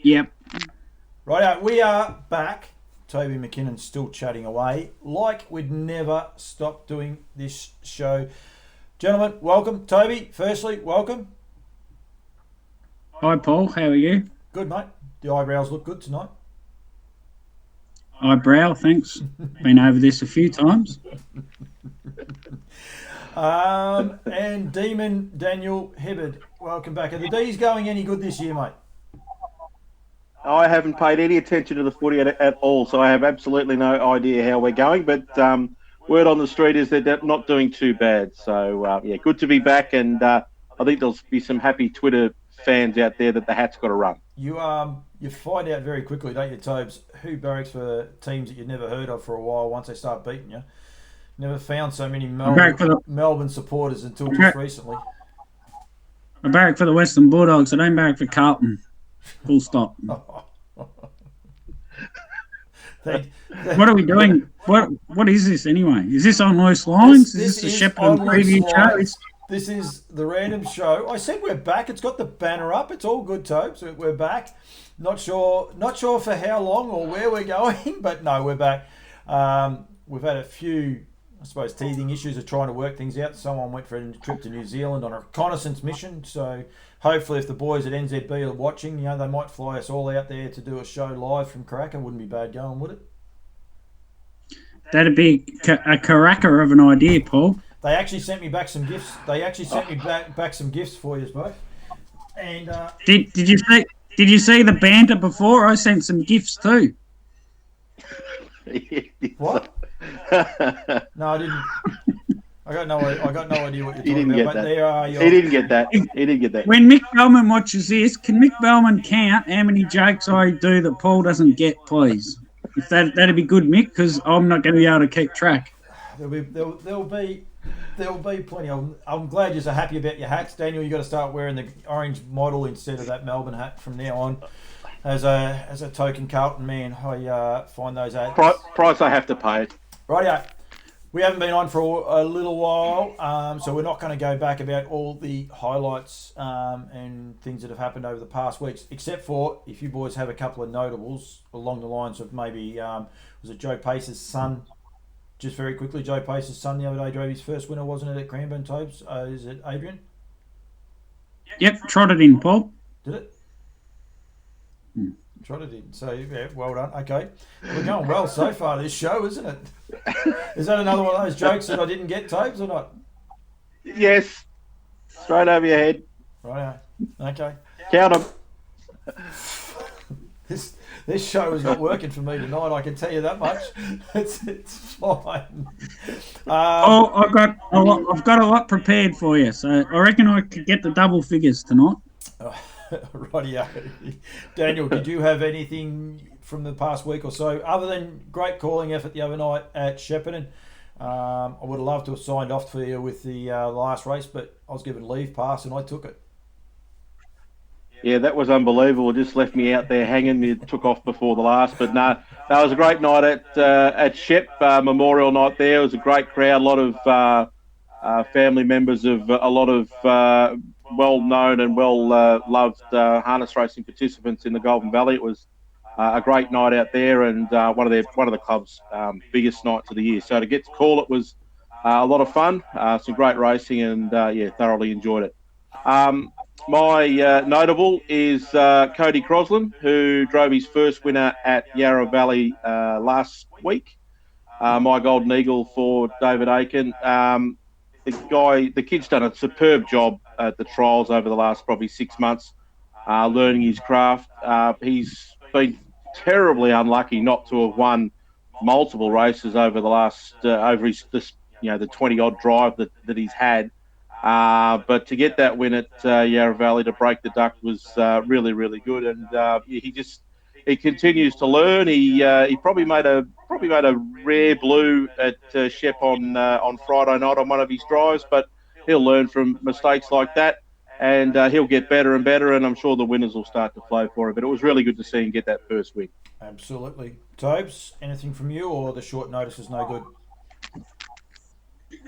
Yep. Right, we are back. Toby McKinnon's still chatting away like we'd never stopped doing this show. Gentlemen, welcome. Toby, firstly, welcome. Hi, Paul. How are you? Good, mate. The eyebrows look good tonight. Eyebrow, thanks. Been over this a few times. And Demon Daniel Hibbard, welcome back. Are the D's going any good this year, mate? I haven't paid any attention to the footy at all, so I have absolutely no idea how we're going. But word on the street is that they're not doing too bad. So, yeah, good to be back. And I think there'll be some happy Twitter fans out there that the hat's got to run. You find out very quickly, don't you, Tobes, who barracks for teams that you've never heard of for a while once they start beating you. Never found so many Melbourne supporters until just recently. I barrack for the Western Bulldogs. I don't barrack for Carlton. Full stop. What are we doing? What is this anyway? Is this on Loose Lines? Is this a Shepparton preview show? This is the random show. I said we're back. It's got the banner up. It's all good, Tobes. We're back. Not sure for how long or where we're going, but no, we're back. We've had a few, I suppose, teething issues of trying to work things out. Someone went for a trip to New Zealand on a reconnaissance mission, so hopefully if the boys at NZB are watching, they might fly us all out there to do a show live from Karaka. Wouldn't be bad going, would it? That'd be a caracker of an idea, Paul. They actually sent me back some gifts. They actually sent me back some gifts for you both. And did you see the banter before? I sent some gifts too. What? No, I didn't. I got no idea what you're talking about. He didn't get that. He didn't get that. When Mick Bellman watches this, can Mick Bellman count how many jokes I do that Paul doesn't get, please? If that'd be good, Mick, because I'm not going to be able to keep track. There'll be plenty. I'm glad you're so happy about your hats, Daniel. You got to start wearing the orange model instead of that Melbourne hat from now on. As a token Carlton man, I find those hats. Price I have to pay it. Rightio. We haven't been on for a little while, so we're not going to go back about all the highlights and things that have happened over the past weeks, except for if you boys have a couple of notables along the lines of maybe, was it Joe Pace's son? Just very quickly, Joe Pace's son the other day drove his first winner, wasn't it, at Cranbourne, Tobes? Is it Adrian? Yep, trotted in, Paul. Did it? Trotted in. So, yeah, well done. Okay. We're going well so far this show, isn't it? Is that another one of those jokes that I didn't get, Tobes, or not? Yes. Straight over your head. Right. Okay. Count them. This show is not working for me tonight. I can tell you that much. It's fine. I've got a lot prepared for you, so I reckon I could get the double figures tonight. Rightio. Daniel, did you have anything from the past week or so other than great calling effort the other night at Shepparton? I would have loved to have signed off for you with the last race, but I was given leave pass and I took it. Yeah, that was unbelievable. It just left me out there hanging. It took off before the last. But no, that was a great night at Shep, Memorial night there. It was a great crowd, a lot of family members of a lot of well-known and well-loved harness racing participants in the Golden Valley. It was a great night out there and one of the club's biggest nights of the year. So to get to call it was a lot of fun, some great racing and, thoroughly enjoyed it. My notable is Cody Crosland, who drove his first winner at Yarra Valley last week. My Golden Eagle for David Aiken. The kid's done a superb job at the trials over the last probably 6 months, learning his craft. He's been terribly unlucky not to have won multiple races over the last over his the 20-odd drive that he's had. But to get that win at Yarra Valley to break the duck was really, really good, and he continues to learn. He probably made a rare blue at Shep on Friday night on one of his drives, but he'll learn from mistakes like that, and he'll get better and better, and I'm sure the winners will start to flow for him. But it was really good to see him get that first win. Absolutely. Tobes, anything from you, or the short notice is no good?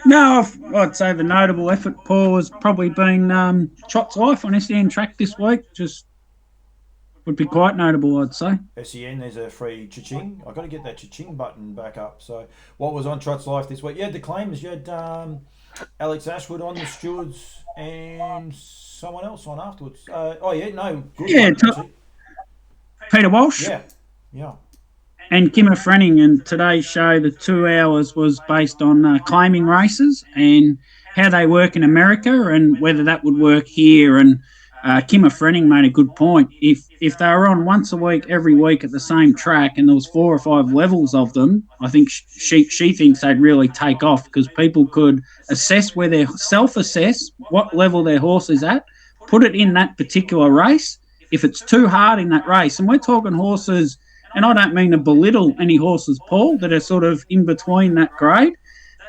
No, I'd say the notable effort, Paul, has probably been Trot's life on SDN track this week. Just would be quite notable, I'd say. SEN, there's a free cha-ching. I've got to get that cha-ching button back up. So, what was on Trot's Life this week? You had the claimers. You had Alex Ashwood on, the stewards, and someone else on afterwards. Good one, Peter Walsh. Yeah. And Kimmer Frenning. And today's show, the 2 hours, was based on claiming races and how they work in America and whether that would work here. And Kimmer Frenning made a good point. If they were on once a week, every week at the same track, and there was 4 or 5 levels of them, I think she thinks they'd really take off because people could assess where they self-assess what level their horse is at, put it in that particular race. If it's too hard in that race, and we're talking horses, and I don't mean to belittle any horses, Paul, that are sort of in between that grade,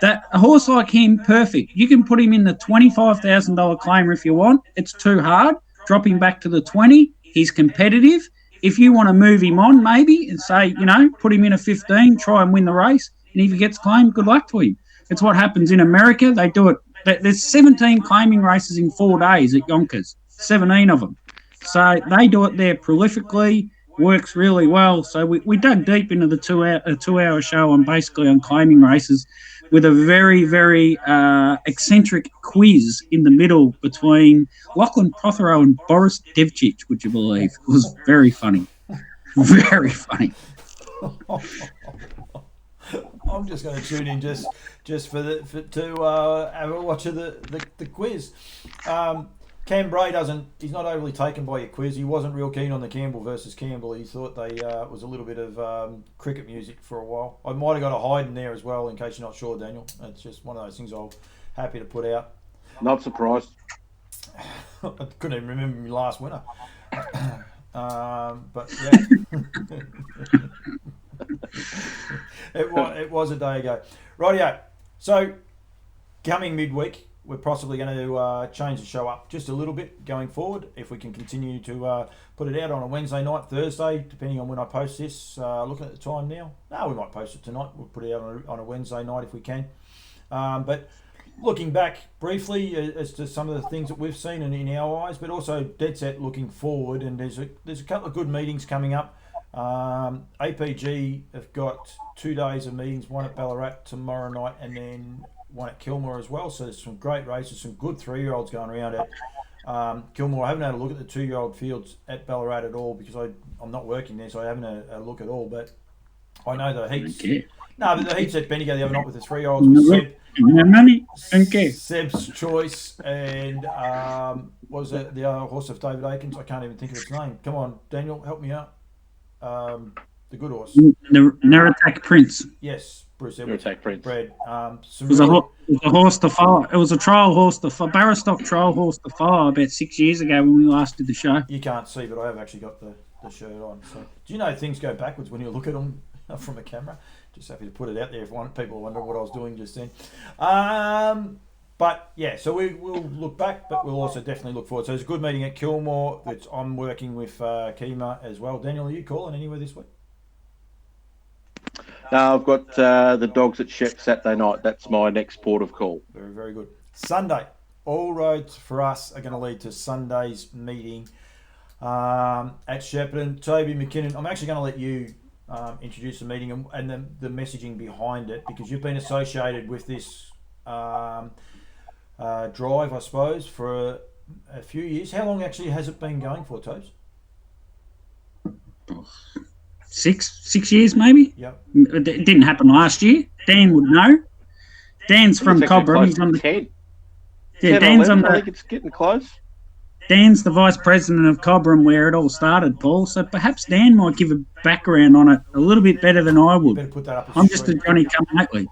that a horse like him, perfect. You can put him in the $25,000 claimer if you want. It's too hard. Drop him back to the 20. He's competitive. If you want to move him on maybe and say, put him in a 15, try and win the race, and if he gets claimed, good luck to him. It's what happens in America. They do it. There's 17 claiming races in 4 days at Yonkers, 17 of them. So they do it there prolifically. Works really well. So we dug deep into the 2-hour show on claiming races with a very, very eccentric quiz in the middle between Lachlan Prothero and Boris Devchich, would you believe? It was very funny. Very funny. I'm just going to tune in just to have a watch of the quiz. Cam Bray he's not overly taken by your quiz. He wasn't real keen on the Campbell versus Campbell. He thought they was a little bit of cricket music for a while. I might have got a hide in there as well, in case you're not sure, Daniel. It's just one of those things I'm happy to put out. Not surprised. I couldn't even remember my last winner. But yeah. It was a day ago. Rightio. So, coming midweek, we're possibly going to change the show up just a little bit going forward. If we can continue to put it out on a Wednesday night, Thursday, depending on when I post this. Looking at the time now. No, we might post it tonight. We'll put it out on a Wednesday night if we can. But looking back briefly as to some of the things that we've seen in our eyes, but also dead set looking forward. And there's a couple of good meetings coming up. APG have got 2 days of meetings, one at Ballarat tomorrow night and then one at Kilmore as well. So there's some great races, some good 3-year-olds going around at Kilmore. I haven't had a look at the 2-year-old fields at Ballarat at all because I'm not working there, so I haven't had a look at all. But I know the heats. No, but the heats at Bendigo the other night with the 3-year-olds was Seb's Choice and was it the horse of David Aikens? I can't even think of its name. Come on, Daniel, help me out. The good horse. Naratak Prince. Yes, Bruce Edwards. Naratak Prince. Bred. It was a horse to follow. It was a trial horse to follow. Barrostock trial horse to follow about 6 years ago when we last did the show. You can't see, but I have actually got the shirt on. So, do you know things go backwards when you look at them from a camera? Just happy to put it out there if people wonder what I was doing just then. But yeah, so we'll look back, but we'll also definitely look forward. So it's a good meeting at Kilmore. I'm working with Kima as well. Daniel, are you calling anywhere this week? No, I've got the dogs at Shep Saturday night. That's my next port of call. Very, very good. Sunday. All roads for us are going to lead to Sunday's meeting at Shepparton. Toby McKinnon, I'm actually going to let you introduce the meeting and the messaging behind it because you've been associated with this drive, I suppose, for a few years. How long actually has it been going for, Tobes? 6 years maybe. Yep. It didn't happen last year. Dan would know. Dan's from Cobram. He's on the 10. Yeah, 10, Dan's 11, on the. I think it's getting close. Dan's the vice president of Cobram where it all started, Paul. So perhaps Dan might give a background on it a little bit better than I would. Better put that up. I'm just a Johnny come lately.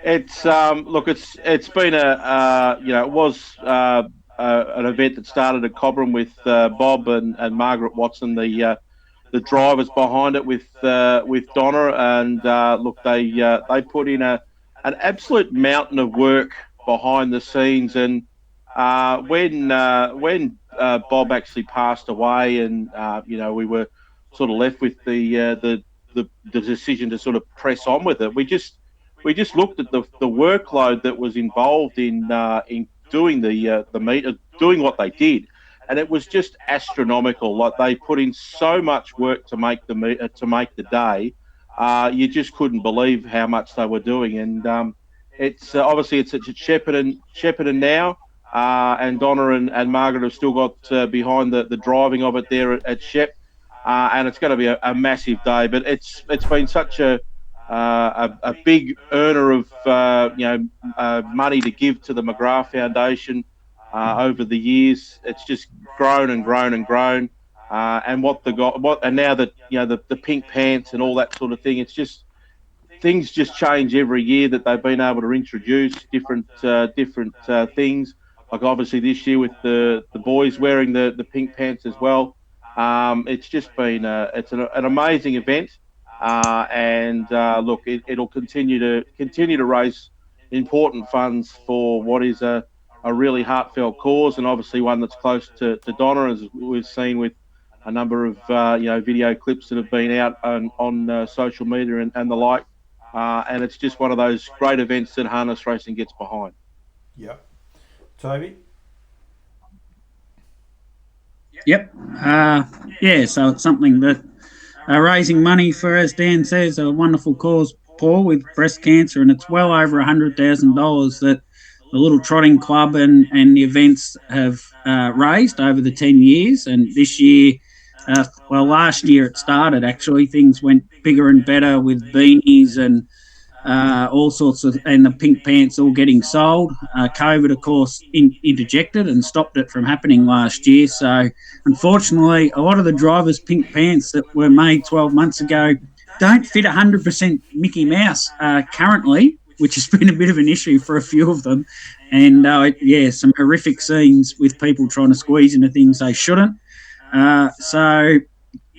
It's it's been it was an event that started at Cobram with Bob and Margaret Watson, the drivers behind it with Donna, and they put in an absolute mountain of work behind the scenes, and when Bob actually passed away, and we were sort of left with the decision to sort of press on with it. We just looked at the workload that was involved in doing the meet, doing what they did, and it was just astronomical. Like, they put in so much work to make the day. You just couldn't believe how much they were doing. And it's obviously it's at Shepparton now. And Donna and Margaret have still got behind the driving of it there at Shep, and it's going to be a massive day. But it's been such a big earner of money to give to the McGrath Foundation over the years. It's just grown and grown and grown. And now that the pink pants and all that sort of thing, it's just things just change every year that they've been able to introduce different things. Like, obviously this year with the boys wearing the pink pants as well. It's just been an amazing event, and look, it'll continue to raise important funds for what is a really heartfelt cause, and obviously one that's close to Donna, as we've seen with a number of video clips that have been out on social media and the like. And it's just one of those great events that harness racing gets behind. Yep. Toby? Yep. So it's something that raising money for, as Dan says, a wonderful cause, Paul, with breast cancer, and it's well over $100,000 that the Little Trotting Club and the events have raised over the 10 years. And this year, last year it started, actually, things went bigger and better with beanies and all sorts of, and the pink pants all getting sold. COVID, of course, interjected and stopped it from happening last year. So, unfortunately, a lot of the drivers' pink pants that were made 12 months ago don't fit 100% Mickey Mouse currently, which has been a bit of an issue for a few of them. And, some horrific scenes with people trying to squeeze into things they shouldn't.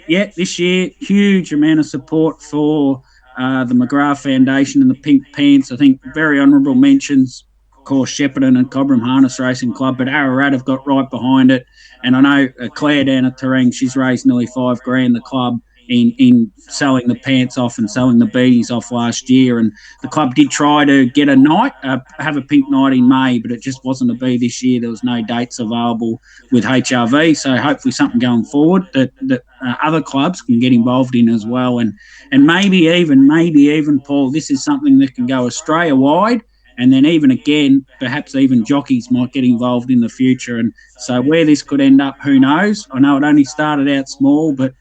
This year, huge amount of support for the McGrath Foundation and the Pink Pants. I think very honourable mentions, of course, Shepparton and Cobram Harness Racing Club, but Ararat have got right behind it. And I know Claire down at Terang, she's raised nearly $5,000, the club, in selling the pants off and selling the beanies off last year. And the club did try to get a night, have a pink night in May, but it just wasn't to be this year. There was no dates available with HRV. So hopefully something going forward that other clubs can get involved in as well. And maybe even, Paul, this is something that can go Australia-wide. And then even again, perhaps even jockeys might get involved in the future. And so where this could end up, who knows? I know it only started out small, but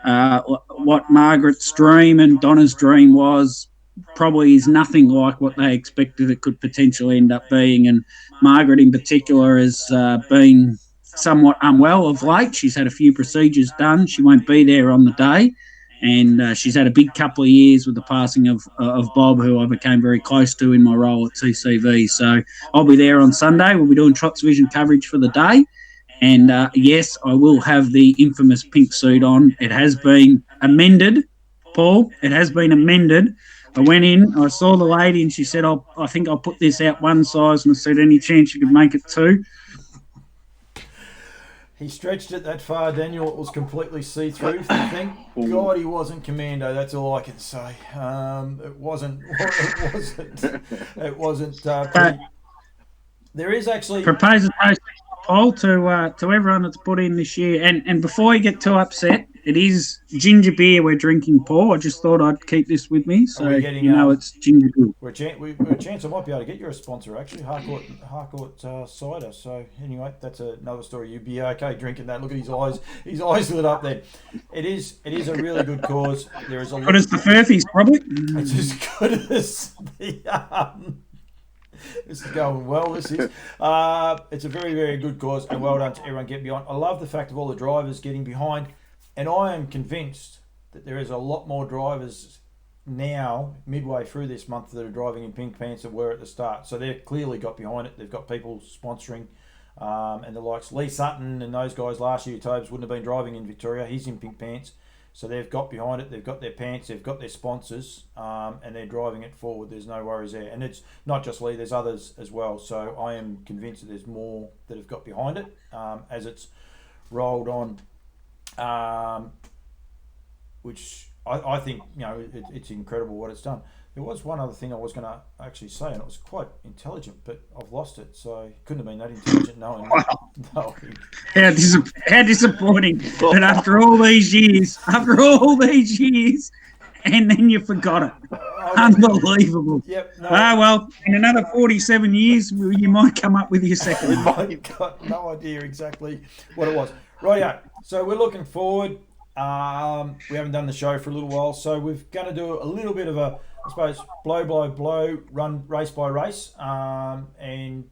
what Margaret's dream and Donna's dream was probably is nothing like what they expected it could potentially end up being. And Margaret in particular has been somewhat unwell of late. She's had a few procedures done. She won't be there on the day. And she's had a big couple of years with the passing of Bob, who I became very close to in my role at TCV. So I'll be there on Sunday. We'll be doing Trots Vision coverage for the day. And, yes, I will have the infamous pink suit on. It has been amended, Paul. It has been amended. I went in, I saw the lady, and she said, I think I'll put this out one size. And I said, any chance you could make it two? He stretched it that far, Daniel. It was completely see-through. Thank God he wasn't Commando. That's all I can say. It wasn't. It wasn't. There is actually propose a poll to everyone that's put in this year. And before you get too upset, it is ginger beer we're drinking, Paul. I just thought I'd keep this with me, so it's ginger beer. We're a chance I might be able to get you a sponsor, actually, Harcourt cider. So anyway, that's another story. You'd be okay drinking that. Look at his eyes. His eyes lit up there. It is a really good cause. There is a good as the Furfies, probably. It's as good as the. This is going well. This is. It's a very, very good cause, and well done to everyone getting behind. I love the fact of all the drivers getting behind, and I am convinced that there is a lot more drivers now, midway through this month, that are driving in pink pants than were at the start. So they've clearly got behind it. They've got people sponsoring, and the likes Lee Sutton and those guys last year. Tobes wouldn't have been driving in Victoria. He's in pink pants. So they've got behind it, they've got their pants, they've got their sponsors, and they're driving it forward. There's no worries there. And it's not just Lee, there's others as well. So I am convinced that there's more that have got behind it as it's rolled on, which I think, it's incredible what it's done. There was one other thing I was going to actually say, and it was quite intelligent, but I've lost it. So it couldn't have been that intelligent knowing. Wow. No. How disappointing that after all these years, and then you forgot it. Unbelievable. Yep. No. Well, in another 47 years, you might come up with your second We one. might have got no idea exactly what it was. Rightio. So we're looking forward. We haven't done the show for a little while, so we're going to do a little bit of a, I suppose, blow by blow, run race by race, and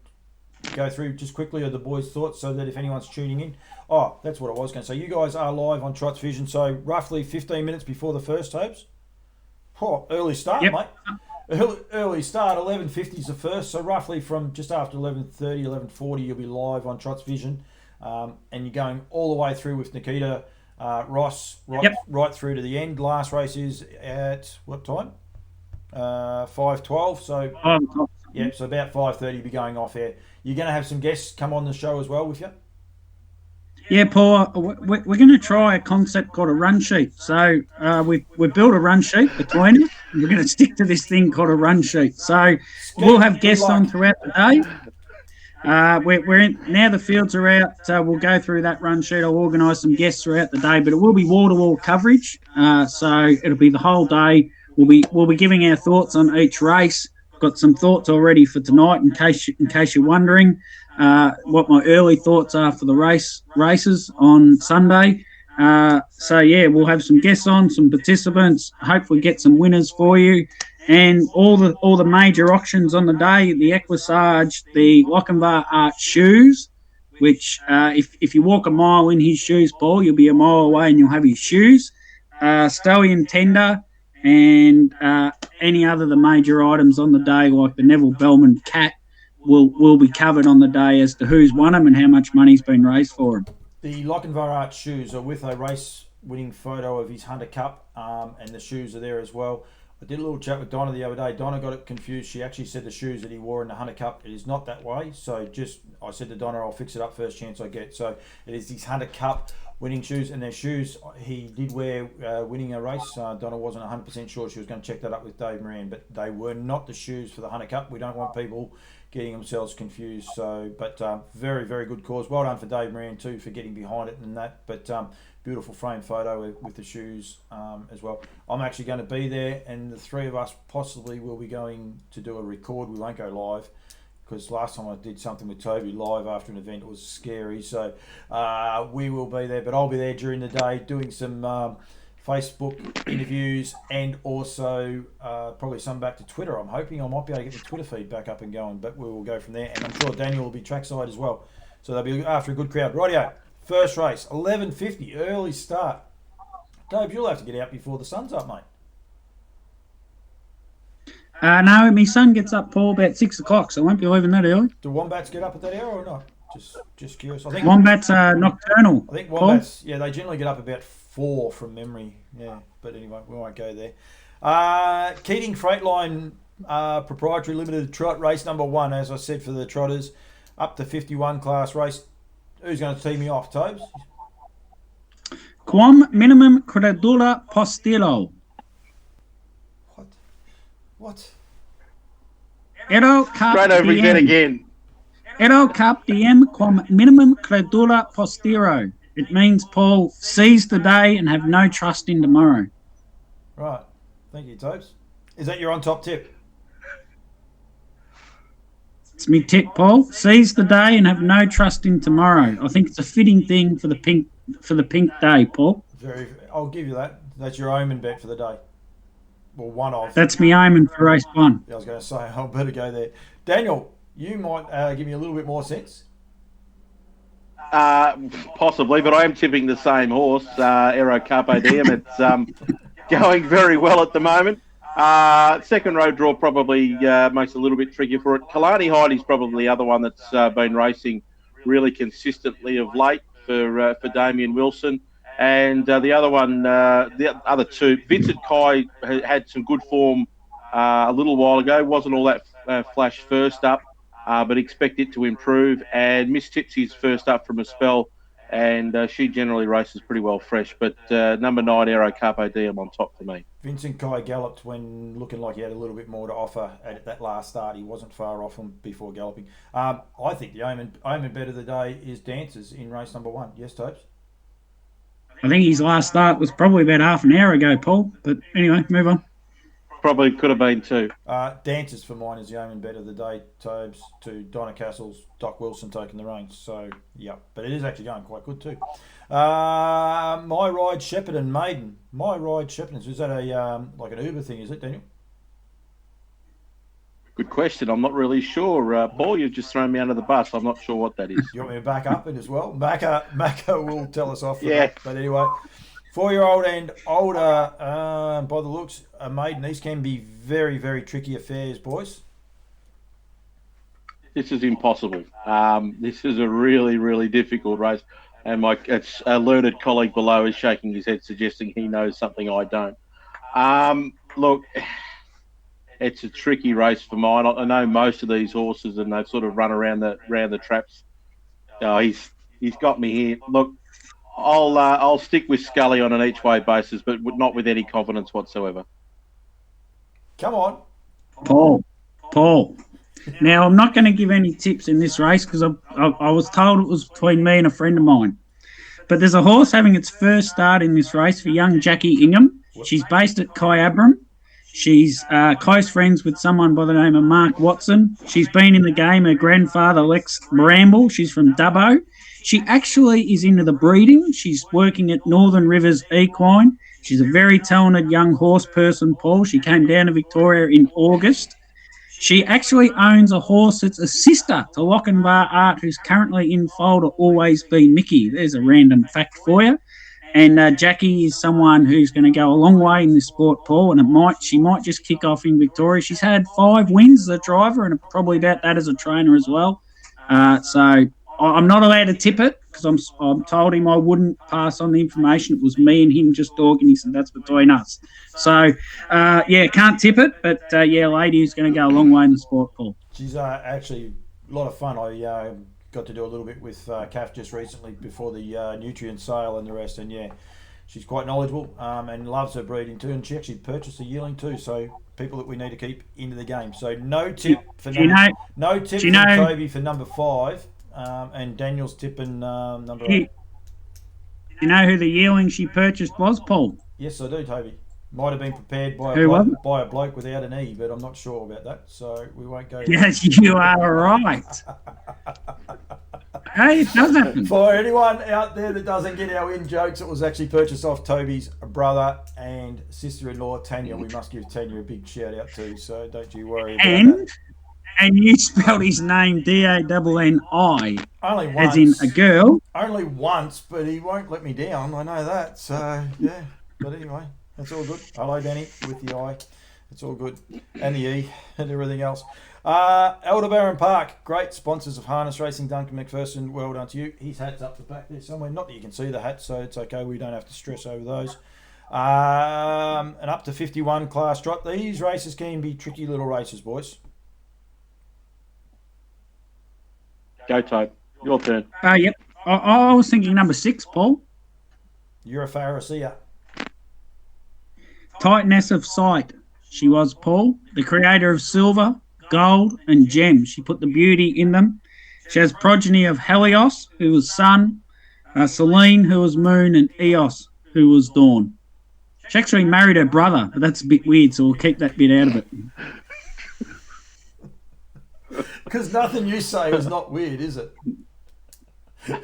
go through just quickly of the boys' thoughts, so that if anyone's tuning in, that's what I was going to say. You guys are live on Trots Vision, so roughly 15 minutes before the first Tobes. Early start, Yep. mate. Early start. 11:50 is the first, so roughly from just after 11:30, 11:40, you'll be live on Trots Vision, and you're going all the way through with Nikita. Ross, right through to the end. Last race is at what time? 5:12. So so about 5:30 you'll be going off air. You're going to have some guests come on the show as well with you? Yeah, Paul, we're going to try a concept called a run sheet. So we've built a run sheet between us. We're going to stick to this thing called a run sheet. So we'll have guests on throughout the day. We're in, now the fields are out, so we'll go through that run sheet. I'll organise some guests throughout the day, but it will be wall-to-wall coverage. So it'll be the whole day. We'll be giving our thoughts on each race. Got some thoughts already for tonight, in case you're wondering what my early thoughts are for the races on Sunday. We'll have some guests on, some participants. Hopefully, get some winners for you. And all the major auctions on the day, the Equisage, the Lochinvar Art shoes, which if you walk a mile in his shoes, Paul, you'll be a mile away and you'll have his shoes. Stallion Tender and any other the major items on the day, like the Neville Bellman cat, will be covered on the day as to who's won them and how much money's been raised for them. The Lochinvar Art shoes are with a race-winning photo of his Hunter Cup, and the shoes are there as well. I did a little chat with Donna the other day. Donna got it confused. She actually said the shoes that he wore in the Hunter Cup, it is not that way. So I said to Donna, I'll fix it up first chance I get. So it is his Hunter Cup winning shoes, and their shoes he did wear winning a race. Donna wasn't 100% sure. She was going to check that up with Dave Moran, but they were not the shoes for the Hunter Cup. We don't want people getting themselves confused. So, but very, very good cause. Well done for Dave Moran too for getting behind it and that. But beautiful frame photo with the shoes as well. I'm actually going to be there, and the three of us possibly will be going to do a record. We won't go live, because last time I did something with Toby live after an event, it was scary. So we will be there, but I'll be there during the day doing some Facebook interviews, and also probably some back to Twitter. I'm hoping I might be able to get the Twitter feed back up and going, but we will go from there. And I'm sure Daniel will be trackside as well. So they'll be after a good crowd. Rightio, first race, 11:50, early start. Dave, you'll have to get out before the sun's up, mate. No, my son gets up, Paul, about 6 o'clock, so I won't be leaving that early. Do wombats get up at that hour or not? Just curious. I think wombats are nocturnal. I think wombats, Paul? They generally get up about 4 from memory. Yeah, but anyway, we won't go there. Keating Freightline Proprietary Limited Trot Race number 1, as I said, for the trotters, up to 51 class race. Who's going to tee me off, Tobes? Quam minimum credula postilo. What? Ero cap Right over diem. again. Ero cap diem quam minimum credula postiro. It means, Paul, seize the day and have no trust in tomorrow. Right. Thank you, Tobes. Is that your on-top tip? It's me tip, Paul. Seize the day and have no trust in tomorrow. I think it's a fitting thing for the pink day, Paul. I'll give you that. That's your omen bet for the day. Well, one of. That's me omen for race 1. Yeah, I was going to say, I better go there. Daniel, you might give me a little bit more sense. Possibly, but I am tipping the same horse, Aero Carpe Diem. It's going very well at the moment. Second row draw probably makes it a little bit trickier for it. Kalani Heidi's probably the other one that's been racing really consistently of late for Damien Wilson. And the other one, the other two, Vincent Kai had some good form a little while ago. Wasn't all that flash first up, but expect it to improve. And Miss Tipsy's first up from a spell and she generally races pretty well fresh. But number 9, Aero Carpe Diem on top for me. Vincent Kai galloped when looking like he had a little bit more to offer at that last start. He wasn't far off him before galloping. I think the omen bet of the day is Dancers in race number 1. Yes, Topes? I think his last start was probably about half an hour ago, Paul. But anyway, move on. Probably could have been too. Dancers for mine is the omen bet of the day, Tobes, to Donna Castle's Doc Wilson taking the reins. So, yeah, but it is actually going quite good too. My Ride Shepparton Maiden. My Ride Shepparton. Is that a like an Uber thing, is it, Daniel? Good question. I'm not really sure. Paul, you've just thrown me under the bus. I'm not sure what that is. You want me to back up it as well? Macca will tell us off for Yeah. that. But anyway, 4-year-old and older, by the looks, a maiden. These can be very, very tricky affairs, boys. This is impossible. This is a really, really difficult race. And it's a learned colleague below is shaking his head, suggesting he knows something I don't. Look, it's a tricky race for mine. I know most of these horses, and they've sort of run around the traps. He's got me here. Look, I'll stick with Scully on an each way basis, but not with any confidence whatsoever. Come on, Paul. Now, I'm not going to give any tips in this race because I was told it was between me and a friend of mine. But there's a horse having its first start in this race for young Jackie Ingham. She's based at Kyabram. She's close friends with someone by the name of Mark Watson. She's been in the game. Her grandfather, Lex Bramble. She's from Dubbo. She actually is into the breeding. She's working at Northern Rivers Equine. She's a very talented young horse person, Paul. She came down to Victoria in August. She actually owns a horse that's a sister to Lochinvar Art, who's currently in foal to Always Be Mickey. There's a random fact for you. And Jackie is someone who's going to go a long way in this sport, Paul, and she might just kick off in Victoria. She's had 5 wins as a driver and probably about that as a trainer as well. So I'm not allowed to tip it because I'm told him I wouldn't pass on the information. It was me and him just talking. He said that's between us. So, can't tip it. But, lady who's going to go a long way in the sport, Paul. She's actually a lot of fun. I got to do a little bit with Kath just recently before the nutrient sale and the rest. And, she's quite knowledgeable and loves her breeding too. And she actually purchased a yearling too. So people that we need to keep into the game. So no tip for Toby for number 5. And Daniel's tipping number 8. You know who the yearling she purchased was, Paul? Yes, I do, Toby. Might have been prepared by a bloke without an E, but I'm not sure about that, so we won't go there. Yes, you are right. Hey, it does happen. For anyone out there that doesn't get our in-jokes, it was actually purchased off Toby's brother and sister-in-law, Tanya. We must give Tanya a big shout-out too, so don't you worry about that. And you spelled his name D-A-N-N-I. Only once. As in a girl. Only once, but he won't let me down. I know that. So, yeah. But anyway, that's all good. Hello, Danny, with the I. It's all good. And the E and everything else. Aldebaran Park, great sponsors of harness racing. Duncan McPherson, well done to you. His hat's up the back there somewhere. Not that you can see the hat, so it's okay. We don't have to stress over those. And up to 51 class trot. These races can be tricky little races, boys. Go, Toad. Your turn. Yep. I was thinking number 6, Paul. You're a Pharisee. Titaness of Sight. She was, Paul, the creator of silver, gold, and gem. She put the beauty in them. She has progeny of Helios, who was sun, Selene, who was moon, and Eos, who was dawn. She actually married her brother, but that's a bit weird, so we'll keep that bit out of it. Because nothing you say is not weird, is it? If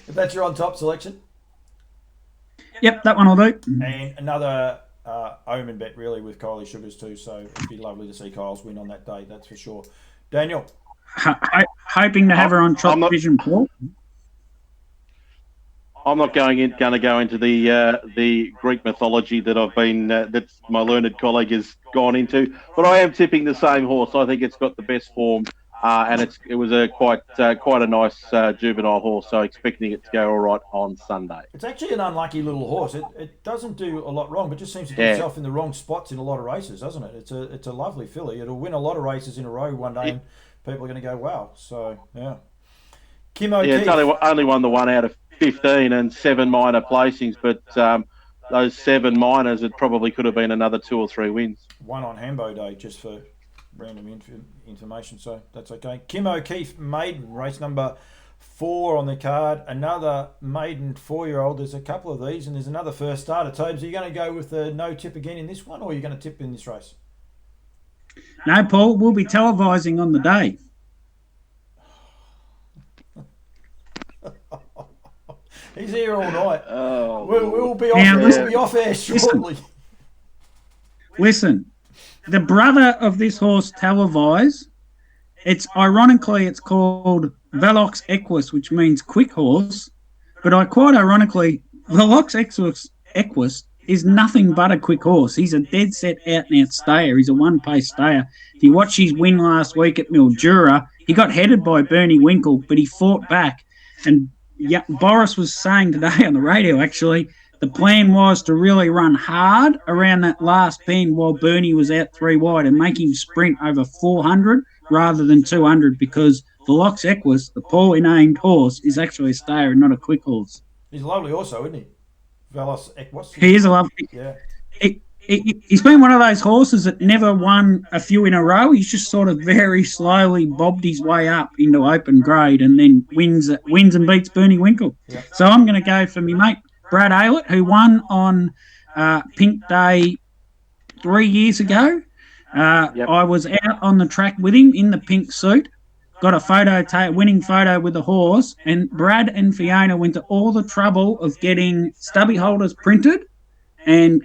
that's your on top selection. Yep, that one I'll do. And another omen bet really with Kylie Sugars too, so it'd be lovely to see Kyle's win on that day, that's for sure. Daniel. Hoping to have her on Trop Vision, Paul. I'm not going to go into the Greek mythology that I've been that my learned colleague has gone into, but I am tipping the same horse. I think it's got the best form, and it was a quite a nice juvenile horse. So expecting it to go all right on Sunday. It's actually an unlucky little horse. It doesn't do a lot wrong, but just seems to get itself in the wrong spots in a lot of races, doesn't it? It's a lovely filly. It'll win a lot of races in a row one day, and people are going to go wow. So yeah. Kim Yeah, O'Keefe. it's only won the 1 out of 15 and 7 minor placings, but those 7 minors, it probably could have been another 2 or 3 wins. One on Hambo Day, just for random information, so that's okay. Kim O'Keefe, maiden, race number 4 on the card. Another maiden 4-year-old. There's a couple of these, and there's another first starter. Tobes, are you going to go with the no tip again in this one, or are you going to tip in this race? No, Paul, we'll be televising on the day. He's here all night. Oh, we'll be off air shortly. Listen, the brother of this horse televised. It's called Velox Equus, which means quick horse. But quite ironically, Velox Equus is nothing but a quick horse. He's a dead set out and out stayer. He's a one-pace stayer. If you watch his win last week at Mildura, he got headed by Bernie Winkle, but he fought back. And Boris was saying today on the radio, actually, the plan was to really run hard around that last bend while Bernie was out 3 wide and make him sprint over 400 rather than 200, because Velox Equus, the poorly named horse, is actually a stayer and not a quick horse. He's a lovely horse, isn't he? Velox Equus. He is a lovely. Yeah. He's been one of those horses that never won a few in a row. He's just sort of very slowly bobbed his way up into open grade and then wins and beats Bernie Winkle. Yeah. So I'm going to go for me mate Brad Aylett, who won on Pink Day 3 years ago. I was out on the track with him in the pink suit, got a winning photo with the horse, and Brad and Fiona went to all the trouble of getting stubby holders printed and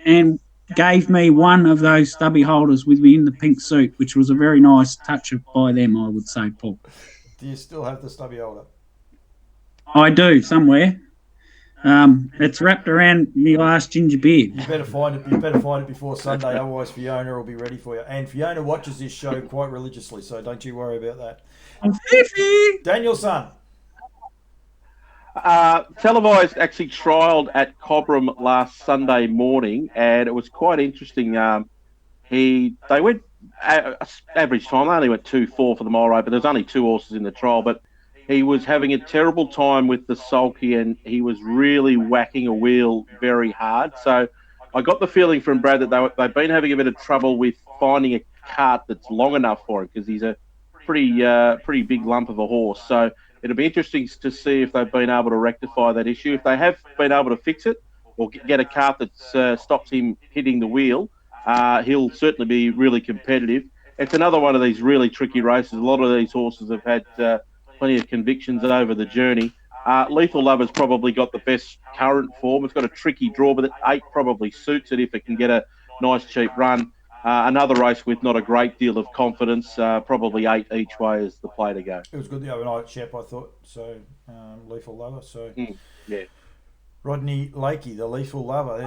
gave me one of those stubby holders with me in the pink suit, which was a very nice touch by them, I would say, Paul. Do you still have the stubby holder? I do, somewhere. It's wrapped around my last ginger beer. You better find it before Sunday, otherwise Fiona will be ready for you. And Fiona watches this show quite religiously, so don't you worry about that. I'm Fifi! Daniel Son. Televised actually trialled at Cobram last Sunday morning, and it was quite interesting. They went average time. They only went 2.4 for the mile rate, but there's only 2 horses in the trial. But he was having a terrible time with the sulky, and he was really whacking a wheel very hard. So I got the feeling from Brad that they've been having a bit of trouble with finding a cart that's long enough for him, because he's a pretty big lump of a horse. So it'll be interesting to see if they've been able to rectify that issue. If they have been able to fix it or get a cart that stops him hitting the wheel, he'll certainly be really competitive. It's another one of these really tricky races. A lot of these horses have had plenty of convictions over the journey. Lethal Lover's probably got the best current form. It's got a tricky draw, but 8 probably suits it if it can get a nice cheap run. Another race with not a great deal of confidence, probably 8 each way is the play to go. It was good the overnight, Shep, I thought. So, Lethal Lover. So, yeah. Rodney Lakey, the Lethal Lover.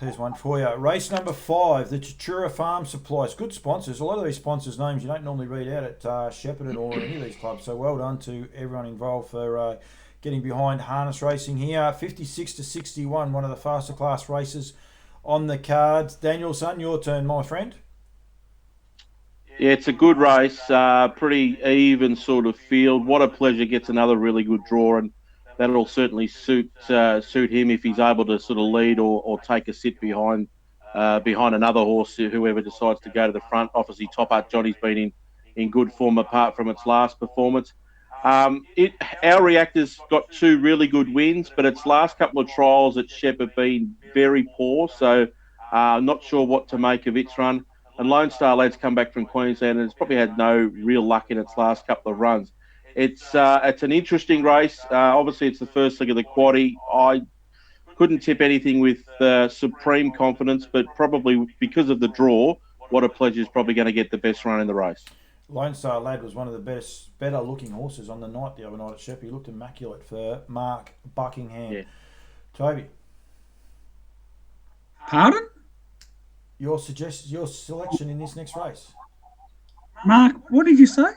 There's one for you. Race number 5, the Tatura Farm Supplies. Good sponsors. A lot of these sponsors' names you don't normally read out at Shepparton or any of these clubs. So well done to everyone involved for getting behind harness racing here. 56 to 61, one of the faster class races on the cards. Danielson, your turn, my friend. Yeah, it's a good race. Pretty even sort of field. What a Pleasure gets another really good draw, and that'll certainly suit him if he's able to sort of lead or take a sit behind another horse, whoever decides to go to the front. Obviously, Top Art Johnny's been in good form apart from its last performance. Our Reactor's got 2 really good wins, but its last couple of trials at Shep have been very poor, so I'm not sure what to make of its run. And Lone Star Lad's come back from Queensland, and it's probably had no real luck in its last couple of runs. It's an interesting race. Obviously, it's the first leg of the quaddie. I couldn't tip anything with supreme confidence, but probably because of the draw, What a Pleasure is probably going to get the best run in the race. Lone Star Lad was one of the better looking horses on the night the other night at Shep. He looked immaculate for Mark Buckingham. Yeah. Toby. Pardon? Your selection in this next race. Mark, what did you say?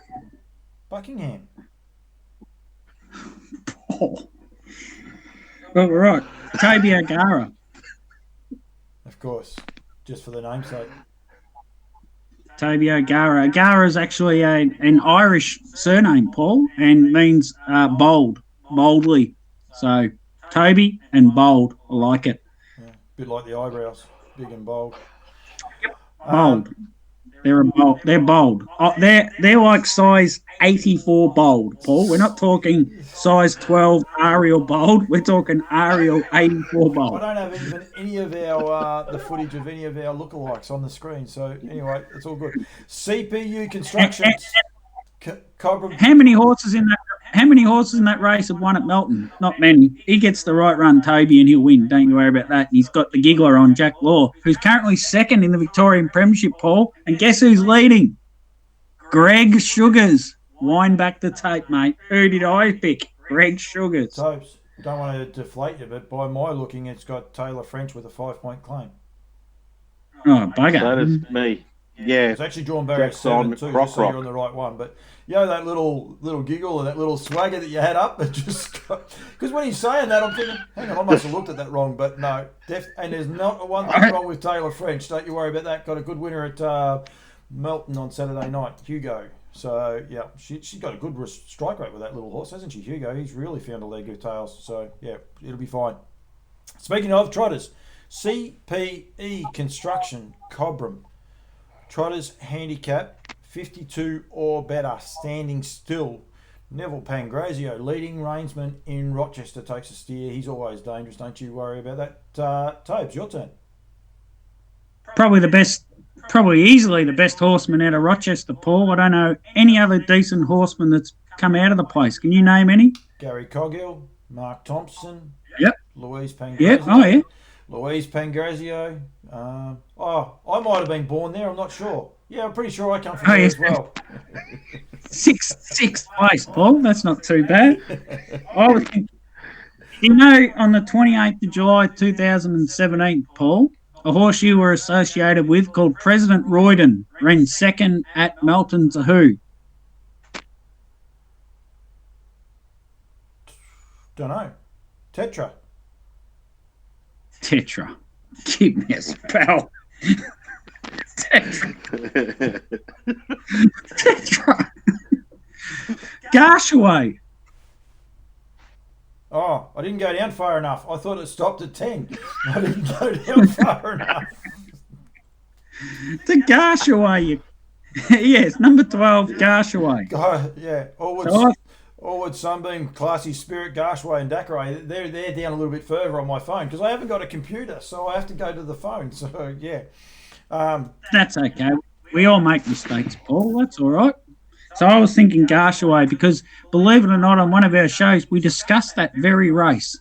Buckingham. Oh. Well, we're right. Toby O'Gara. Of course. Just for the namesake. Toby O'Gara. O'Gara is actually an Irish surname, Paul, and means bold. boldly. So Toby and bold, I like it. Yeah, bit like the eyebrows, big and bold. Bold. They're bold. They're bold. They're like size 84 bold, Paul. We're not talking size 12 Ariel bold. We're talking Ariel 84 I bold. don't have even any of our the footage of any of our lookalikes on the screen. So anyway, it's all good. CPU Constructions. Cobram. How many horses in that? How many horses in that race have won at Melton? Not many. He gets the right run, Toby, and he'll win. Don't you worry about that. And he's got the giggler on Jack Law, who's currently second in the Victorian Premiership, Paul. And guess who's leading? Greg Sugars. Wind back the tape, mate. Who did I pick? Greg Sugars. Topes, don't want to deflate you, but by my looking, it's got Taylor French with a 5-point claim. Oh, bugger. So does me. Yeah. It's actually drawn barrier 7 too, just so you're on the right one. But that little giggle and that little swagger that you had up, it just because when he's saying that, I'm thinking, hang on, I must have looked at that wrong. But no, and there's not one thing wrong with Taylor French. Don't you worry about that. Got a good winner at Melton on Saturday night, Hugo. So yeah, she's got a good strike rate with that little horse, hasn't she, Hugo? He's really found a leg of tails. So yeah, it'll be fine. Speaking of trotters, CPE Construction Cobram. Trotters handicap 52 or better, standing still. Neville Pangrazio, leading reinsman in Rochester, takes a steer. He's always dangerous. Don't you worry about that. Tobes, your turn. Probably easily the best horseman out of Rochester, Paul. I don't know any other decent horseman that's come out of the place. Can you name any? Gary Coghill, Mark Thompson. Yep. Louise Pangrazio. Yep. Oh, yeah. Louise Pangrazio. I might have been born there. I'm not sure. Yeah, I'm pretty sure I come from there as well. Sixth place, Paul. That's not too bad. I was thinking, on the 28th of July 2017, Paul, a horse you were associated with called President Royden ran second at Melton to who? Don't know. Tetra. Give me a spell. Tetra. Gashaway. Oh, I didn't go down far enough. I thought it stopped at 10. I didn't go down far enough. To Gashaway. Yes, number 12, Gashaway. Yeah. Allwood Sunbeam, Classy Spirit, Gashway and Dakaray, they're down a little bit further on my phone because I haven't got a computer, so I have to go to the phone. So, yeah. That's okay. We all make mistakes, Paul. That's all right. So I was thinking Gashaway because, believe it or not, on one of our shows, we discussed that very race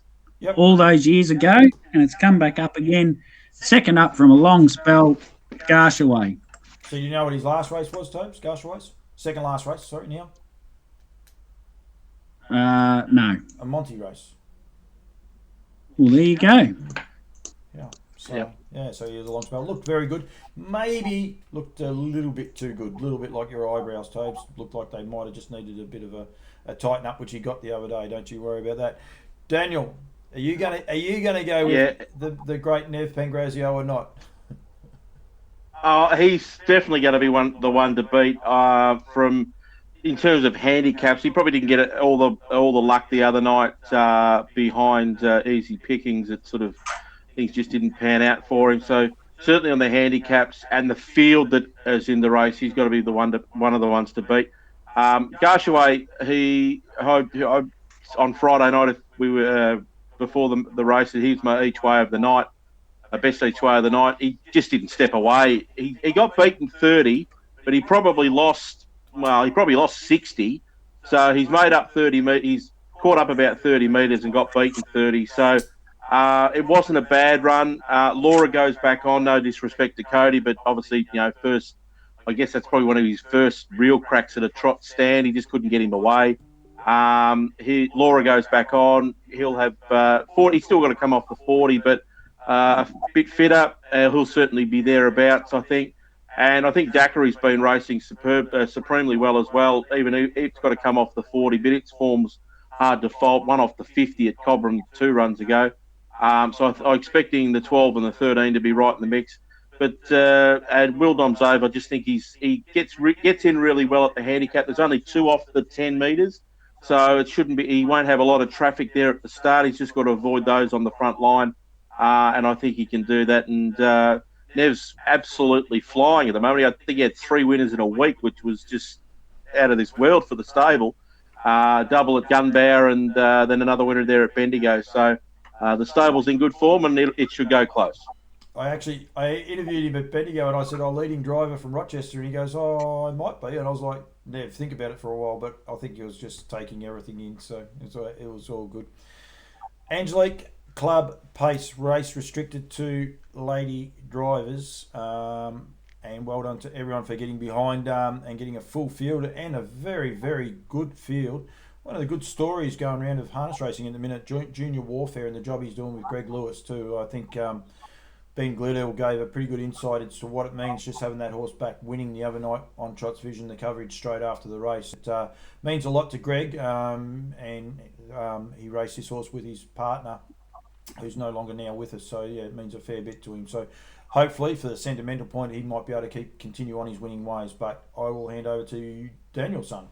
all those years ago, and it's come back up again. Second up from a long spell, Gashaway. So you know what his last race was, Tobes? Gashaway's? Second last race, sorry, now? No. A Monty race. Well, there you go. Yeah. So, so he was a long spell. Looked very good. Maybe looked a little bit too good. A little bit like your eyebrows, Tobes. Looked like they might have just needed a bit of a tighten up, which he got the other day. Don't you worry about that. Daniel, are you gonna go with the great Nev Pangrazio or not? He's definitely going to be the one to beat. In terms of handicaps, he probably didn't get all the luck the other night behind Easy Pickings. It sort of things just didn't pan out for him. So certainly on the handicaps and the field that is in the race, he's got to be one of the ones to beat. Gashaway, on Friday night, if we were before the race, he's my each way of the night, best each way of the night. He just didn't step away. He got beaten 30, but he probably lost 60. So he's made up 30 metres. He's caught up about 30 metres and got beaten 30. So it wasn't a bad run. Laura goes back on, no disrespect to Cody, but obviously, first, I guess that's probably one of his first real cracks at a trot stand. He just couldn't get him away. Laura goes back on. He'll have 40. He's still got to come off the 40, but a bit fitter. He'll certainly be thereabouts, I think. And I think Dakary's been racing supremely well as well. Even it's got to come off the 40, but its form's hard to fault. One off the 50 at Cobram 2 runs ago. So I'm expecting the 12 and the 13 to be right in the mix. But and Will Domzove, I just think he gets in really well at the handicap. There's only 2 off the 10 metres. So it shouldn't be. He won't have a lot of traffic there at the start. He's just got to avoid those on the front line, and I think he can do that. And Nev's absolutely flying at the moment. I think he had 3 winners in a week, which was just out of this world for the stable. Double at Gunbower, and then another winner there at Bendigo. So the stable's in good form, and it should go close. I interviewed him at Bendigo, and I said, leading driver from Rochester, and he goes, I might be. And I was like, Nev, think about it for a while, but I think he was just taking everything in, so it was all good. Angelique Club Pace race restricted to lady drivers, and well done to everyone for getting behind and getting a full field and a very, very good field. One of the good stories going around of harness racing in the minute, Junior Warfare, and the job he's doing with Greg Lewis too. I think Ben Gledhill gave a pretty good insight into what it means just having that horse back winning the other night on Trots Vision, the coverage straight after the race. It means a lot to Greg, and he raced this horse with his partner, who's no longer now with us. So, yeah, it means a fair bit to him. So, hopefully, for the sentimental point, he might be able to continue on his winning ways. But I will hand over to Daniel's son.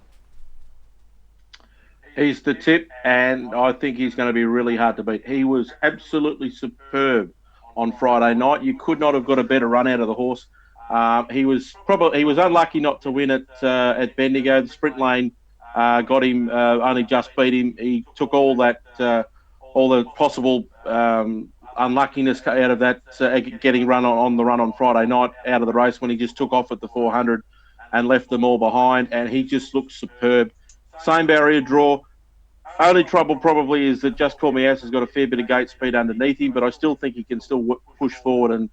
He's the tip, and I think he's going to be really hard to beat. He was absolutely superb on Friday night. You could not have got a better run out of the horse. He was unlucky not to win at Bendigo. The sprint lane got him, only just beat him. He took all the possible unluckiness out of that, getting run on the run on Friday night out of the race when he just took off at the 400 and left them all behind. And he just looked superb. Same barrier draw. Only trouble probably is that Just Call Me Ass has got a fair bit of gate speed underneath him, but I still think he can still push forward and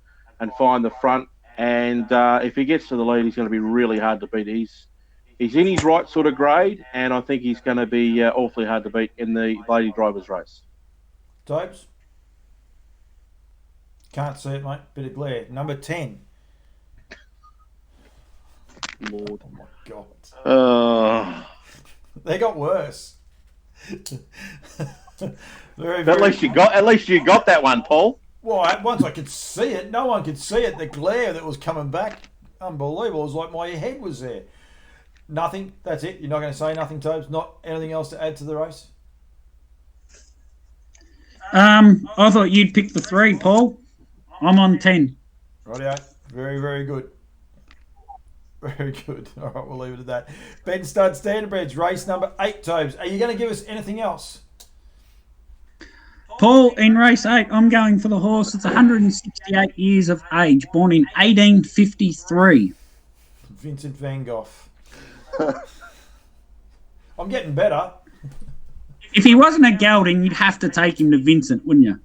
find the front. And if he gets to the lead, he's going to be really hard to beat. He's in his right sort of grade, and I think he's going to be awfully hard to beat in the lady drivers race. Topes? Can't see it, mate. Bit of glare. Number 10. Lord. Oh, my God. They got worse. Very, at least you got that one, Paul. Well, once I could see it, no one could see it. The glare that was coming back, unbelievable. It was like my head was there. Nothing. That's it. You're not going to say nothing, Tobes. Not anything else to add to the race. I thought you'd pick the 3, Paul. I'm on 10. Rightio. Very, very good. Very good. All right, we'll leave it at that. Ben Stud Standardbreds, race number 8, Tobes. Are you going to give us anything else? Paul, in race 8, I'm going for the horse. It's 168 years of age, born in 1853. Vincent van Gogh. I'm getting better. If he wasn't a gelding, you'd have to take him to Vincent, wouldn't you?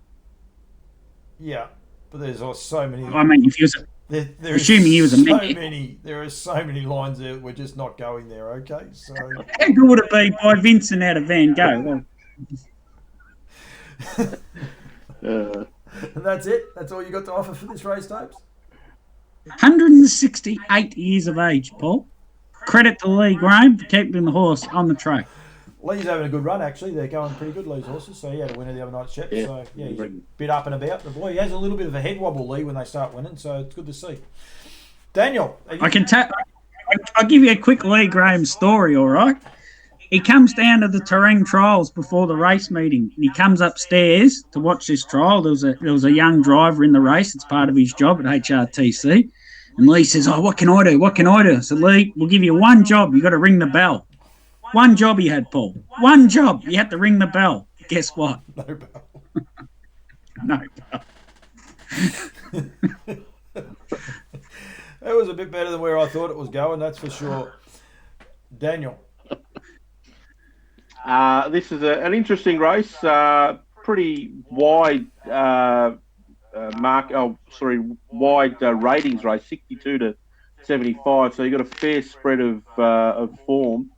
Yeah, but there's so many. I mean, if he was... Assuming he was a man. There are so many lines there. We're just not going there. Okay, so how good would it be by Vincent out of Van Gogh? And that's it. That's all you got to offer for this race, Topes. 168 years of age, Paul. Credit to Lee Graham for keeping the horse on the track. Lee's having a good run, actually. They're going pretty good, Lee's horses. So he had a winner the other night, Shep. Yeah. So, yeah, he's a bit up and about. The boy, he has a little bit of a head wobble, Lee, when they start winning. So it's good to see. Daniel. I'll give you a quick Lee Graham story, all right? He comes down to the Terang trials before the race meeting, and he comes upstairs to watch this trial. There was a young driver in the race. It's part of his job at HRTC. And Lee says, what can I do? What can I do? I said, Lee, we'll give you one job. You got to ring the bell. One job he had, Paul. One job. You had to ring the bell. Guess what? No bell. No bell. It was a bit better than where I thought it was going, that's for sure. Daniel. This is an interesting race. Pretty wide wide ratings race, 62 to 75. So you got a fair spread of form.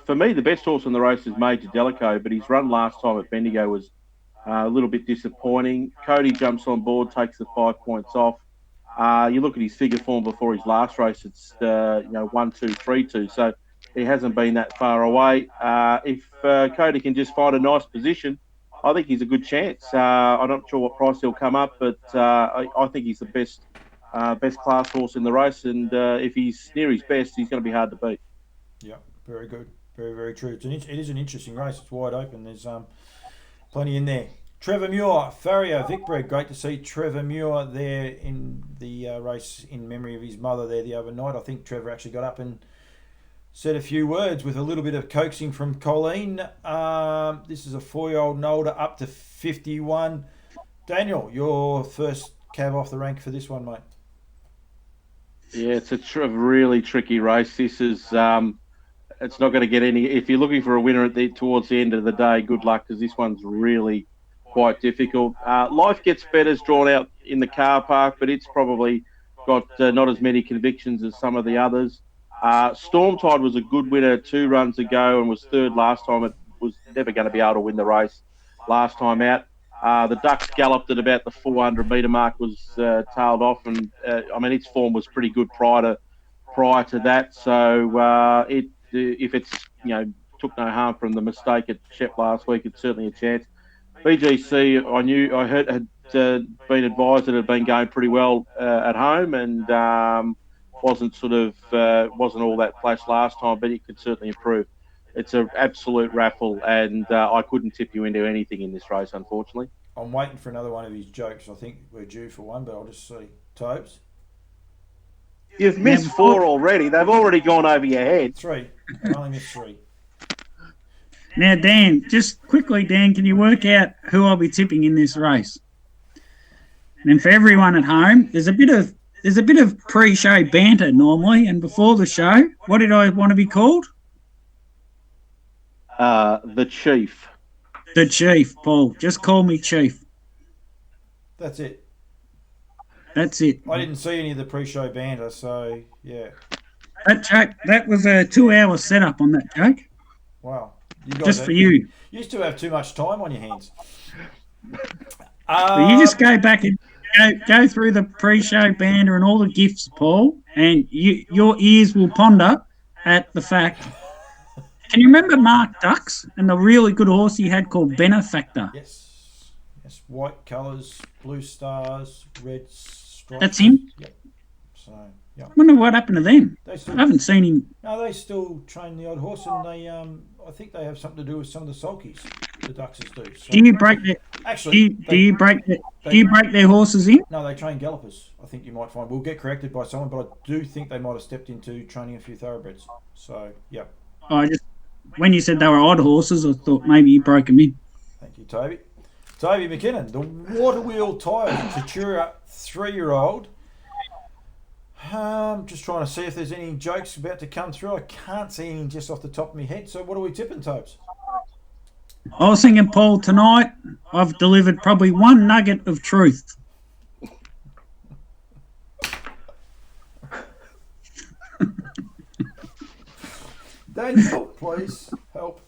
For me, the best horse in the race is Major Delico, but his run last time at Bendigo was a little bit disappointing. Cody jumps on board, takes the 5 points off. You look at his figure form before his last race; it's 1-2-3-2. So he hasn't been that far away. If Cody can just find a nice position, I think he's a good chance. I'm not sure what price he'll come up, but I think he's the best class horse in the race. And if he's near his best, he's going to be hard to beat. Yeah, Very good. Very, very true. It is an interesting race. It's wide open. There's plenty in there. Trevor Muir, Farrier, Vicbred. Great to see Trevor Muir there in the race in memory of his mother there the other night. I think Trevor actually got up and said a few words with a little bit of coaxing from Colleen. This is a 4-year-old and older up to 51. Daniel, your first cab off the rank for this one, mate. Yeah, it's a really tricky race. This is it's not going to get any. If you're looking for a winner towards the end of the day, good luck, because this one's really quite difficult. Life Gets Better's drawn out in the car park, but it's probably got not as many convictions as some of the others. Stormtide was a good winner 2 runs ago and was third last time. It was never going to be able to win the race last time out. The Ducks galloped at about the 400-metre mark, was tailed off, and its form was pretty good prior to that. So if it's took no harm from the mistake at Shep last week, it's certainly a chance. BGC, I heard had been advised that it had been going pretty well at home, and wasn't all that flash last time, but it could certainly improve. It's an absolute raffle, and I couldn't tip you into anything in this race, unfortunately. I'm waiting for another one of his jokes. I think we're due for one, but I'll just see. Tobes? You've missed 4 already. They've already gone over your head. 3. I only missed 3. Now, Dan, just quickly, Dan, can you work out who I'll be tipping in this race? And then for everyone at home, there's a bit of pre-show banter normally, and before the show, what did I want to be called? The Chief. The Chief, Paul. Just call me Chief. That's it. That's it. I didn't see any of the pre-show banter, so yeah. That was a 2-hour setup on that joke. Wow. You guys just for you. You used to have too much time on your hands. You just go back and go through the pre-show banter and all the gifts, Paul, and your ears will ponder at the fact. Can you remember Mark Ducks and the really good horse he had called Benefactor? Yes. White colours, blue stars, red stripes. That's him? Yep. So, yeah. I wonder what happened to them. I haven't seen him. No, they still train the odd horse, and they I think they have something to do with some of the sulkies the Duckses do. So, do you break their actually? Do you break their horses in? No, they train gallopers. I think you might find. We'll get corrected by someone, but I do think they might have stepped into training a few thoroughbreds. So yeah. When you said they were odd horses, I thought maybe you broke them in. Thank you, Toby. Toby McKinnon, the Water Wheel Tyres Tatura 3-year-old. Just trying to see if there's any jokes about to come through. I can't see any just off the top of my head. So what are we tipping, Tobes? I was thinking, Paul, tonight I've delivered probably one nugget of truth. Daniel, please help.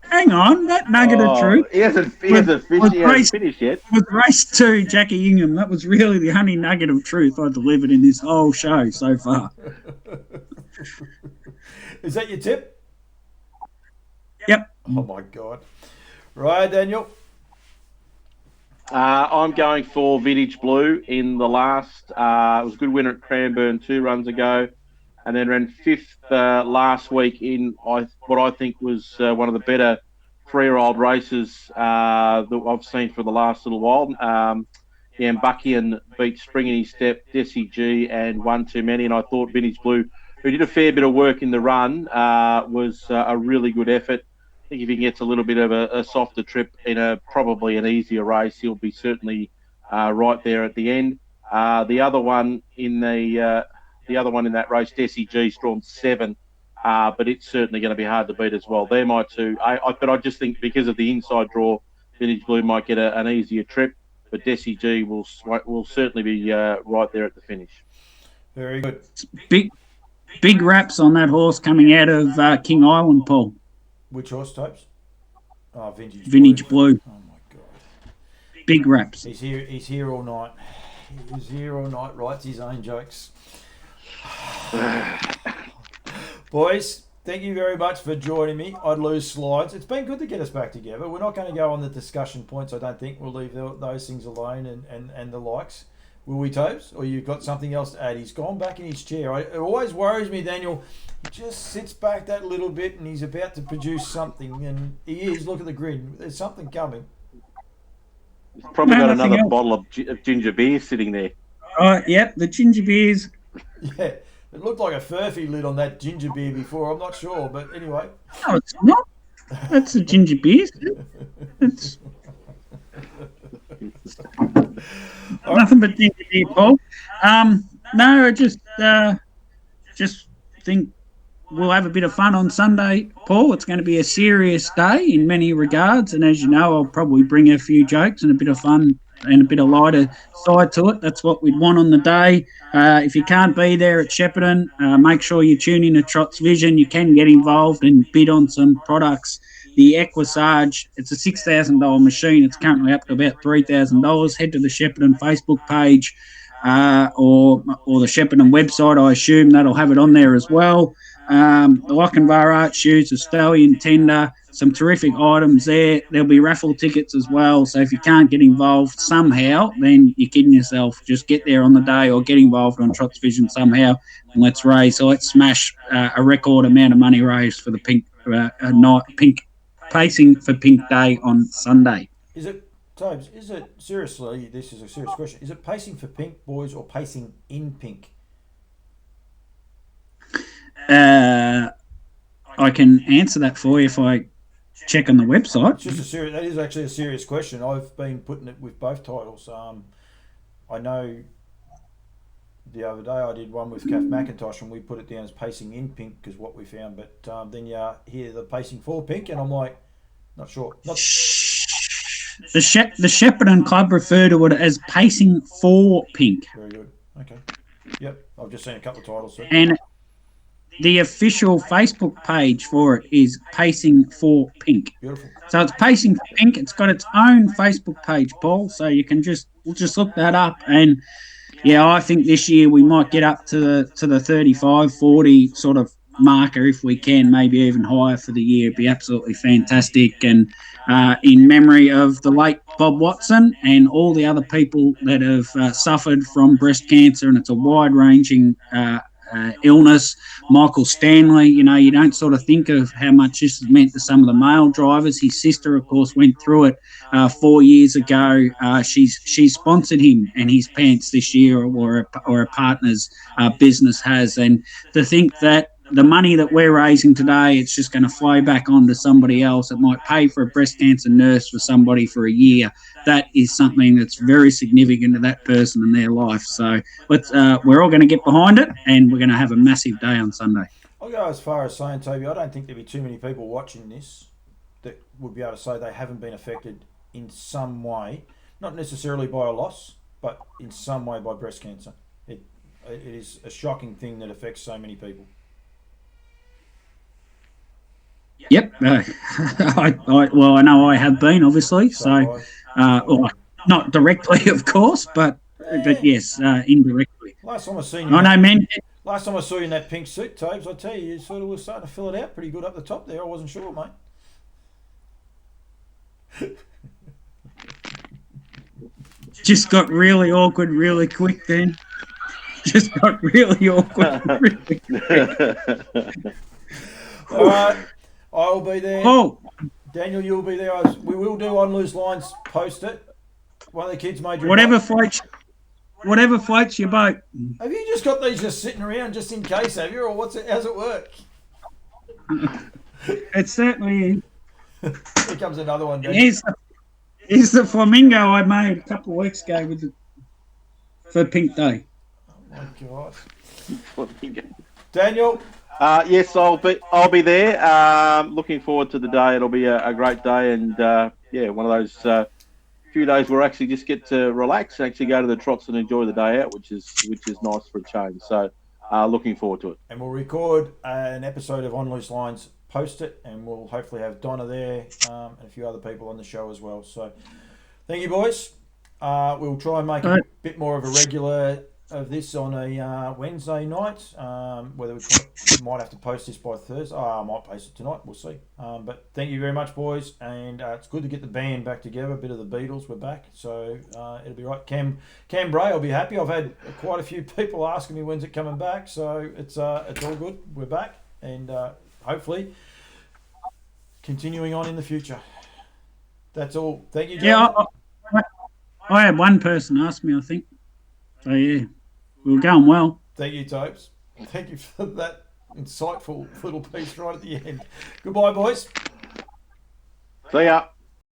Hang on, that nugget of truth. He hasn't finished yet. With race 2, Jackie Ingham, that was really the only nugget of truth I delivered in this whole show so far. Is that your tip? Yep. Oh my God. Right, Daniel. I'm going for Vintage Blue in the last. It was a good winner at Cranbourne 2 runs ago, and then ran 5th last week in what I think was one of the better 3-year-old races that I've seen for the last little while. Buckian beat Spring in his Step, Desi G, and One Too Many, and I thought Vintage Blue, who did a fair bit of work in the run, was a really good effort. I think if he gets a little bit of a softer trip in probably an easier race, he'll be certainly right there at the end. The other one in that race, Desi G's drawn 7, but it's certainly going to be hard to beat as well. They're my 2. But I just think because of the inside draw, Vintage Blue might get an easier trip, but Desi G will certainly be right there at the finish. Very good. Big raps on that horse coming out of King Island, Paul. Which horse, Topes? Oh, Vintage Blue. Oh my God. Big raps. He's here all night. He's here all night, writes his own jokes. Boys, thank you very much for joining me. I'd lose slides. It's been good to get us back together. We're not going to go on the discussion points, I don't think. We'll leave those things alone and the likes. Will we, Tobes? Or you've got something else to add? He's gone back in his chair. It always worries me, Daniel. He just sits back that little bit and he's about to produce something. And he is. Look at the grin. There's something coming. He's probably got nothing another else. bottle of ginger beer sitting there. Yep, the ginger beers. Yeah. It looked like a Furphy lid on that ginger beer before. I'm not sure. But anyway. No, it's not. That's a ginger beer. It's nothing but ginger beer, Paul. No, I just think we'll have a bit of fun on Sunday, Paul. It's going to be a serious day in many regards, and as you know, I'll probably bring a few jokes and a bit of fun and a bit of lighter side to it. That's what we'd want on the day. If you can't be there at Shepparton, make sure you tune in to Trot's Vision. You can get involved and bid on some products. The Equisage, it's a $6,000 machine. It's currently up to about $3,000. Head to the Shepparton Facebook page or the Shepparton website. I assume that'll have it on there as well. The Lochinvar Art Shoes, the Stallion Tender, some terrific items there. There'll be raffle tickets as well. So if you can't get involved somehow, then you're kidding yourself. Just get there on the day or get involved on Trot's Vision somehow and let's raise. So let's smash a record amount of money raised for the pink pacing for Pink Day on Sunday. Is it, Tobes, seriously, this is a serious question, is it pacing for pink, boys, or pacing in pink? I can answer that for you if I check on the website. That is actually a serious question. I've been putting it with both titles. I know the other day I did one with Kath McIntosh and we put it down as pacing in pink because what we found, but then you hear the pacing for pink and I'm like, not sure. The Shepparton Club refer to it as pacing for pink. Very good. Okay. Yep. I've just seen a couple of titles. So. And the official Facebook page for it is Pacing for Pink. Beautiful. So it's Pacing for Pink. It's got its own Facebook page, Paul. So you can just look that up. And yeah, I think this year we might get up to the 35, 40 sort of marker if we can, maybe even higher for the year. It'd be absolutely fantastic. And in memory of the late Bob Watson and all the other people that have suffered from breast cancer, and it's a wide-ranging illness. Michael Stanley, you don't sort of think of how much this has meant to some of the male drivers. His sister, of course, went through it 4 years ago. She sponsored him and his pants this year, or a partner's business has. And to think that the money that we're raising today, it's just going to flow back onto somebody else. It might pay for a breast cancer nurse for somebody for a year. That is something that's very significant to that person in their life. So we're all going to get behind it, and we're going to have a massive day on Sunday. I'll go as far as saying, Toby, I don't think there'll be too many people watching this that would be able to say they haven't been affected in some way, not necessarily by a loss, but in some way by breast cancer. It is a shocking thing that affects so many people. Yep. I know I have been, obviously. So, not directly, of course, but yes, indirectly. Last time I seen you, last time I saw you in that pink suit, Tobes, I tell you, you sort of were starting to fill it out pretty good up the top there. I wasn't sure, mate. Just got really awkward really quick then. Just got really awkward really quick. All right. I'll be there. Oh, Daniel, you'll be there. We will do on loose lines. Post it. One of the kids made whatever floats your boat. Have you just got these just sitting around just in case, have you, or how's it work? It certainly is. Here comes another one. Daniel. Here's the flamingo I made a couple of weeks ago for Pink Day. Oh my gosh. Daniel. Yes, I'll be there. Looking forward to the day. It'll be a great day, and one of those few days where I actually just get to relax, actually go to the trots and enjoy the day out, which is nice for a change. So, looking forward to it. And we'll record an episode of On Loose Lines, post it, and we'll hopefully have Donna there and a few other people on the show as well. So, thank you, boys. We'll try and make it a bit more of a regular of this on a Wednesday night. Whether we might have to post this by Thursday. I might post it tonight. We'll see. But thank you very much, boys. And it's good to get the band back together. A bit of the Beatles. We're back. So it'll be right. Cam Bray will be happy. I've had quite a few people asking me when's it coming back. So it's all good. We're back. And hopefully continuing on in the future. That's all. Thank you, John. Yeah, I had one person ask me, I think. So, yeah, we were going well. Thank you, Topes. Thank you for that insightful little piece right at the end. Goodbye, boys. See ya.